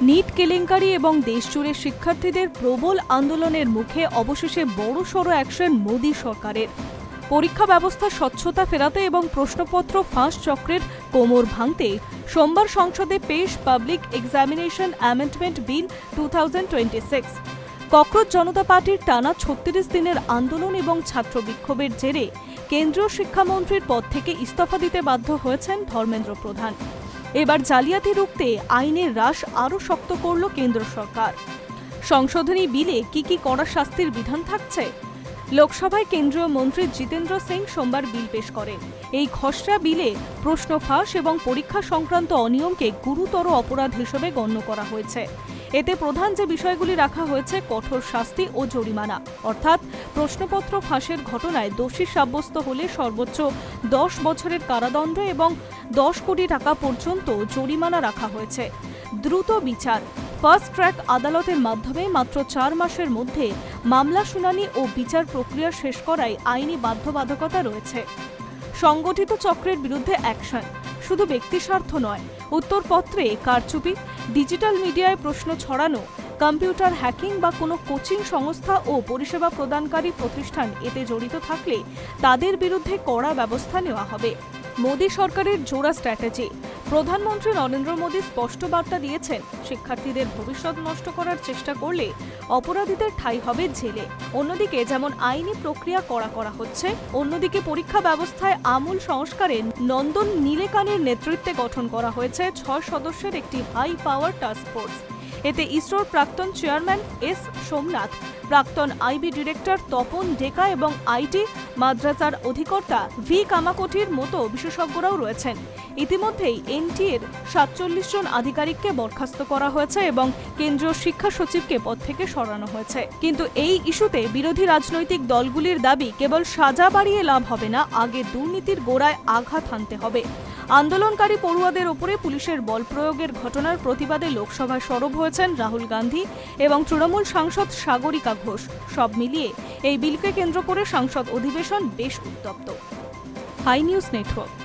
NEET কেলেঙ্কারি এবং দেশজুড়ে শিক্ষার্থীদের প্রবল আন্দোলনের মুখে অবশেষে বড়সড় অ্যাকশন মোদী সরকারের। পরীক্ষা ব্যবস্থা স্বচ্ছতা ফেরাতে এবং প্রশ্নপত্র ফাঁস চক্রের কোমর ভাঙতে সোমবার সংসদে পেশ public examination amendment bill 2026। Cockroach Janata পার্টির টানা 36 দিনের আন্দোলন এবং ছাত্র বিক্ষোভের জেরে কেন্দ্রীয় শিক্ষামন্ত্রীর পদ থেকে ইস্তফা দিতে বাধ্য হয়েছেন ধর্মেন্দ্র প্রধান। এবার জালিয়াতি রুখতে আইনের রাশ আরও শক্ত করল কেন্দ্র সরকার। সংশোধনী বিলে কি কড়া শাস্তির বিধান থাকছে? লোকসভায় কেন্দ্রীয় মন্ত্রী জিতেন্দ্র সিং সোমবার বিল পেশ করেন। এই খসড়া বিলে প্রশ্ন ফাঁস এবং পরীক্ষা সংক্রান্ত অনিয়মকে গুরুতর অপরাধ হিসেবে গণ্য করা হয়েছে। এতে প্রধান যে বিষয়গুলি রাখা হয়েছে কঠোর শাস্তি ও জরিমানা, অর্থাৎ প্রশ্নপত্র ফাঁসের ঘটনায় দোষী সাব্যস্ত হলে সর্বোচ্চ 10 বছরের কারাদণ্ড এবং 10 কোটি টাকা পর্যন্ত জরিমানা রাখা হয়েছে। দ্রুত বিচার, ফাস্ট ট্র্যাক আদালতের মাধ্যমে মাত্র 4 মাসের মধ্যে মামলা শুনানি ও বিচার প্রক্রিয়া শেষ করায় আইনি বাধ্যবাধকতা রয়েছে। সংগঠিত চক্রের বিরুদ্ধে অ্যাকশন, শুধু ব্যক্তিস্বার্থ নয়, উত্তরপত্রে কারচুপি, ডিজিটাল মিডিয়ায় প্রশ্ন ছড়ানো, কম্পিউটার হ্যাকিং বা কোনো কোচিং সংস্থা ও পরিষেবা প্রদানকারী প্রতিষ্ঠান এতে জড়িত থাকলে তাদের বিরুদ্ধে কড়া ব্যবস্থা নেওয়া হবে। মোদী সরকারের জোড়া স্ট্র্যাটেজি। প্রধানমন্ত্রী নরেন্দ্র মোদী স্পষ্ট বার্তা দিয়েছেন, শিক্ষার্থীদের ভবিষ্যৎ নষ্ট করার চেষ্টা করলে অপরাধীদের ঠাঁই হবে জেলে। অন্যদিকে যেমন আইনি প্রক্রিয়া করা হচ্ছে, অন্যদিকে পরীক্ষা ব্যবস্থায় আমূল সংস্কারে নন্দন নীলেকানির নেতৃত্বে গঠন করা হয়েছে 6 সদস্যের একটি হাই পাওয়ার টাস্ক ফোর্স। এতে ইসরোর প্রাক্তন চেয়ারম্যান এস সোমনাথ, প্রাক্তন আইবি ডিরেক্টর তপন ডেকা এবং আইটি মাদ্রাসার অধিকর্তা ভি কামাকোটির মতো বিশেষজ্ঞরাও রয়েছেন। ইতিমধ্যেই এনটিএর 47 জন আধিকারিককে বরখাস্ত করা হয়েছে এবং কেন্দ্রীয় শিক্ষা সচিবকে পদ থেকে সরানো হয়েছে। কিন্তু এই ইস্যুতে বিরোধী রাজনৈতিক দলগুলির দাবি, কেবল সাজা বাড়িয়ে লাভ হবে না, আগে দুর্নীতির গোড়ায় আঘাত হানতে হবে। আন্দোলনকারী পড়ুয়াদের ওপরে পুলিশের বল প্রয়োগের ঘটনার প্রতিবাদে লোকসভায় সরব হয়েছেন রাহুল গান্ধী এবং তৃণমূল সাংসদ সাগরিকা ঘোষ। সব মিলিয়ে এই বিলকে কেন্দ্র করে সংসদ অধিবেশন বেশ উত্তপ্ত। Hi News network.